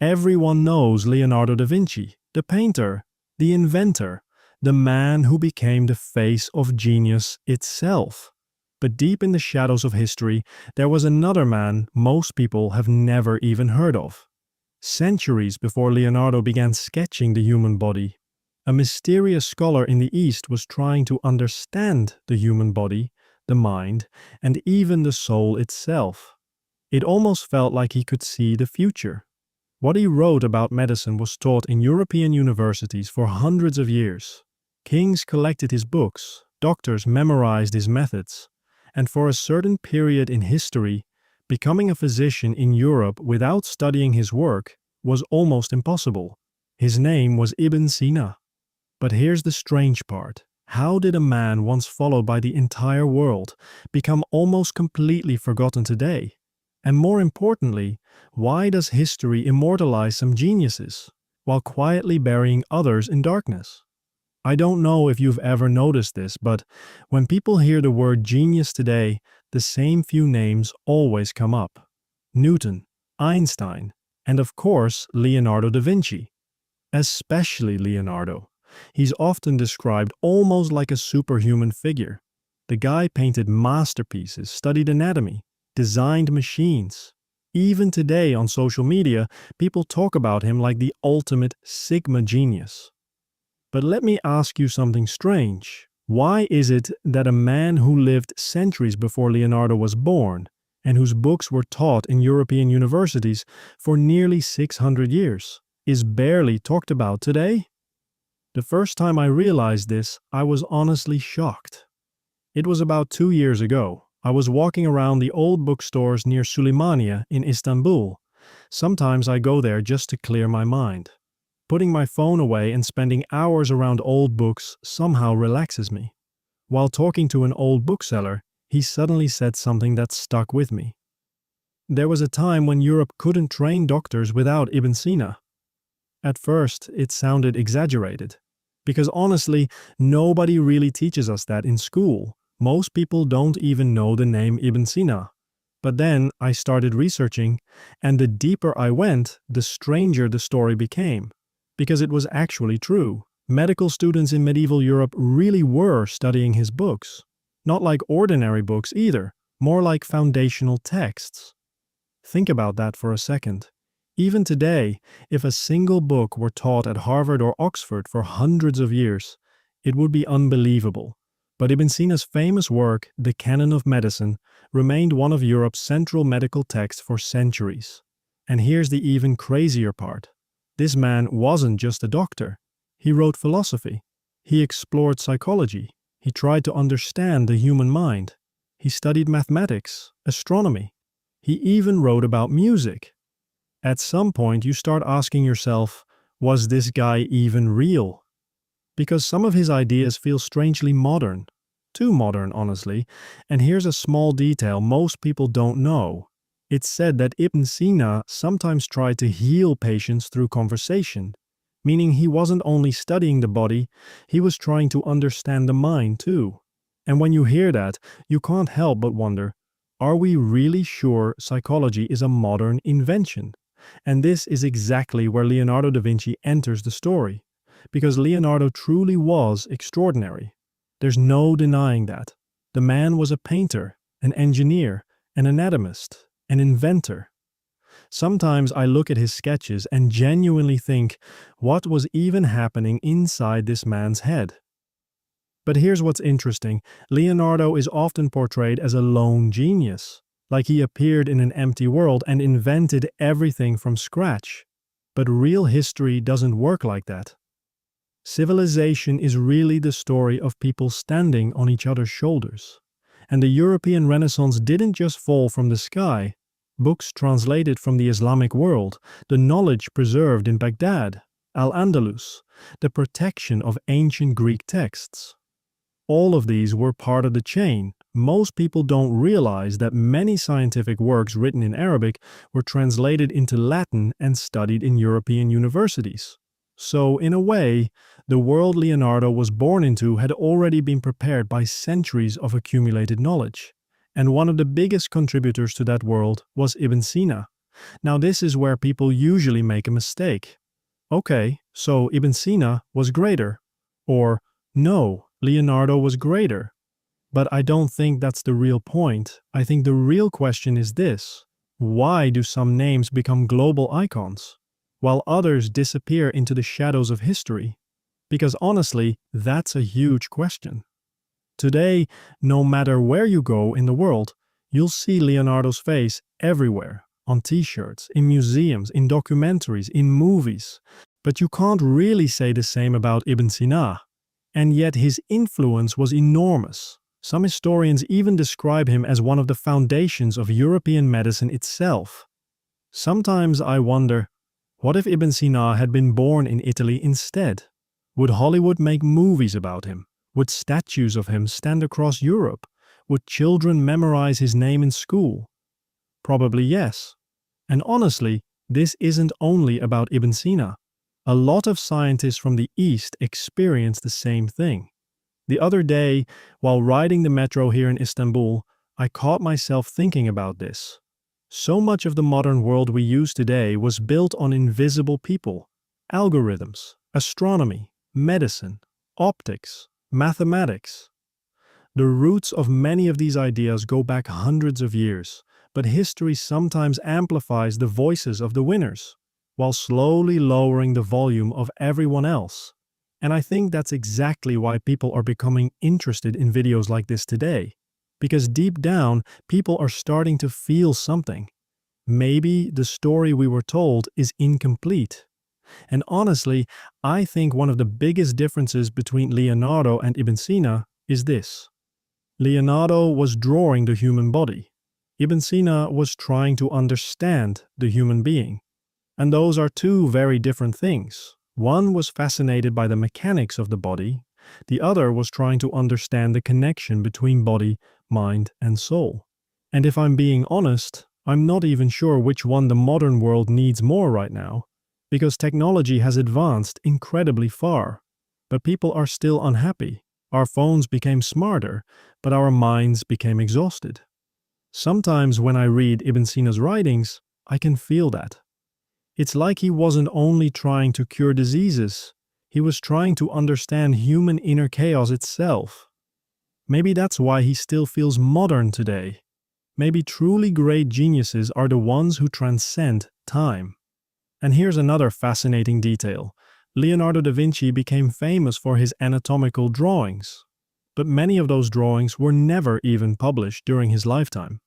Everyone knows Leonardo da Vinci, the painter, the inventor, the man who became the face of genius itself. But deep in the shadows of history, there was another man most people have never even heard of. Centuries before Leonardo began sketching the human body, a mysterious scholar in the East was trying to understand the human body, the mind, and even the soul itself. It almost felt like he could see the future. What he wrote about medicine was taught in European universities for hundreds of years. Kings collected his books, doctors memorized his methods, and for a certain period in history, becoming a physician in Europe without studying his work was almost impossible. His name was Ibn Sina. But here's the strange part. How did a man once followed by the entire world become almost completely forgotten today? And more importantly, why does history immortalize some geniuses while quietly burying others in darkness? I don't know if you've ever noticed this, but when people hear the word genius today, the same few names always come up. Newton, Einstein, and of course Leonardo da Vinci. Especially Leonardo. He's often described almost like a superhuman figure. The guy painted masterpieces, studied anatomy, designed machines. Even today on social media, people talk about him like the ultimate Sigma genius. But let me ask you something strange. Why is it that a man who lived centuries before Leonardo was born and whose books were taught in European universities for nearly 600 years is barely talked about today? The first time I realized this, I was honestly shocked. It was about 2 years ago. I was walking around the old bookstores near Süleymaniye in Istanbul. Sometimes I go there just to clear my mind. Putting my phone away and spending hours around old books somehow relaxes me. While talking to an old bookseller, he suddenly said something that stuck with me. There was a time when Europe couldn't train doctors without Ibn Sina. At first, it sounded exaggerated. Because honestly, nobody really teaches us that in school. Most people don't even know the name Ibn Sina. But then I started researching, and the deeper I went, the stranger the story became. Because it was actually true. Medical students in medieval Europe really were studying his books. Not like ordinary books either, more like foundational texts. Think about that for a second. Even today, if a single book were taught at Harvard or Oxford for hundreds of years, it would be unbelievable. But Ibn Sina's famous work, The Canon of Medicine, remained one of Europe's central medical texts for centuries. And here's the even crazier part. This man wasn't just a doctor. He wrote philosophy. He explored psychology. He tried to understand the human mind. He studied mathematics, astronomy. He even wrote about music. At some point you start asking yourself, was this guy even real? Because some of his ideas feel strangely modern. Too modern, honestly. And here's a small detail most people don't know. It's said that Ibn Sina sometimes tried to heal patients through conversation, meaning he wasn't only studying the body, he was trying to understand the mind too. And when you hear that, you can't help but wonder, are we really sure psychology is a modern invention? And this is exactly where Leonardo da Vinci enters the story, because Leonardo truly was extraordinary. There's no denying that. The man was a painter, an engineer, an anatomist, an inventor. Sometimes I look at his sketches and genuinely think, what was even happening inside this man's head? But here's what's interesting. Leonardo is often portrayed as a lone genius, like he appeared in an empty world and invented everything from scratch. But real history doesn't work like that. Civilization is really the story of people standing on each other's shoulders. And the European Renaissance didn't just fall from the sky. Books translated from the Islamic world, the knowledge preserved in Baghdad, Al-Andalus, the protection of ancient Greek texts. All of these were part of the chain. Most people don't realize that many scientific works written in Arabic were translated into Latin and studied in European universities. So, in a way, the world Leonardo was born into had already been prepared by centuries of accumulated knowledge. And one of the biggest contributors to that world was Ibn Sina, Now this is where people usually make a mistake. Okay, so Ibn Sina was greater. Or, no, Leonardo was greater. But I don't think that's the real point. I think the real question is this: why do some names become global icons, while others disappear into the shadows of history? Because honestly, that's a huge question. Today, no matter where you go in the world, you'll see Leonardo's face everywhere, on t-shirts, in museums, in documentaries, in movies. But you can't really say the same about Ibn Sina. And yet his influence was enormous. Some historians even describe him as one of the foundations of European medicine itself. Sometimes I wonder, what if Ibn Sina had been born in Italy instead? Would Hollywood make movies about him? Would statues of him stand across Europe? Would children memorize his name in school? Probably yes. And honestly, this isn't only about Ibn Sina. A lot of scientists from the East experience the same thing. The other day, while riding the metro here in Istanbul, I caught myself thinking about this. So much of the modern world we use today was built on invisible people: algorithms, astronomy, medicine, optics, mathematics. The roots of many of these ideas go back hundreds of years, but history sometimes amplifies the voices of the winners, while slowly lowering the volume of everyone else. And I think that's exactly why people are becoming interested in videos like this today. Because deep down, people are starting to feel something. Maybe the story we were told is incomplete. And honestly, I think one of the biggest differences between Leonardo and Ibn Sina is this. Leonardo was drawing the human body. Ibn Sina was trying to understand the human being. And those are two very different things. One was fascinated by the mechanics of the body, the other was trying to understand the connection between body, mind, and soul. And if I'm being honest, I'm not even sure which one the modern world needs more right now, because technology has advanced incredibly far. But people are still unhappy. Our phones became smarter, but our minds became exhausted. Sometimes when I read Ibn Sina's writings, I can feel that. It's like he wasn't only trying to cure diseases, he was trying to understand human inner chaos itself. Maybe that's why he still feels modern today. Maybe truly great geniuses are the ones who transcend time. And here's another fascinating detail. Leonardo da Vinci became famous for his anatomical drawings. But many of those drawings were never even published during his lifetime.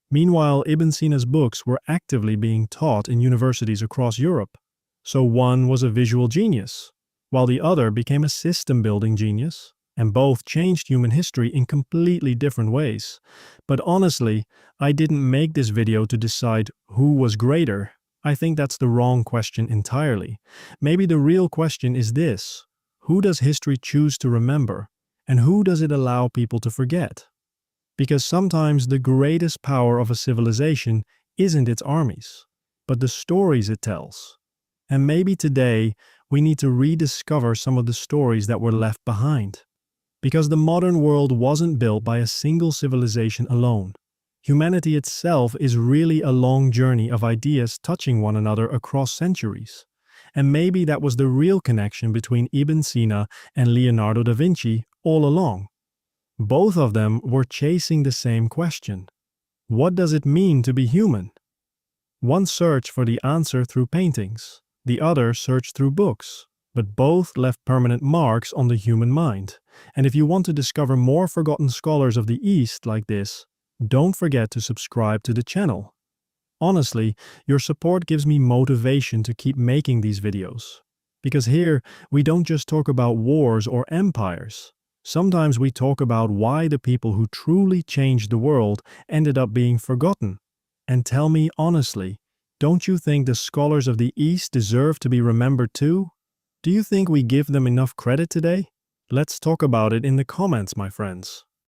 Meanwhile, Ibn Sina's books were actively being taught in universities across Europe. So one was a visual genius, while the other became a system-building genius, and both changed human history in completely different ways. But honestly, I didn't make this video to decide who was greater. I think that's the wrong question entirely. Maybe the real question is this: who does history choose to remember, and who does it allow people to forget? Because sometimes the greatest power of a civilization isn't its armies, but the stories it tells. And maybe today we need to rediscover some of the stories that were left behind. Because the modern world wasn't built by a single civilization alone. Humanity itself is really a long journey of ideas touching one another across centuries. And maybe that was the real connection between Ibn Sina and Leonardo da Vinci all along. Both of them were chasing the same question. What does it mean to be human? One searched for the answer through paintings, the other searched through books, but both left permanent marks on the human mind. And if you want to discover more forgotten scholars of the East like this, don't forget to subscribe to the channel. Honestly, your support gives me motivation to keep making these videos. Because here, we don't just talk about wars or empires. Sometimes we talk about why the people who truly changed the world ended up being forgotten. And tell me honestly, don't you think the scholars of the East deserve to be remembered too? Do you think we give them enough credit today? Let's talk about it in the comments, my friends.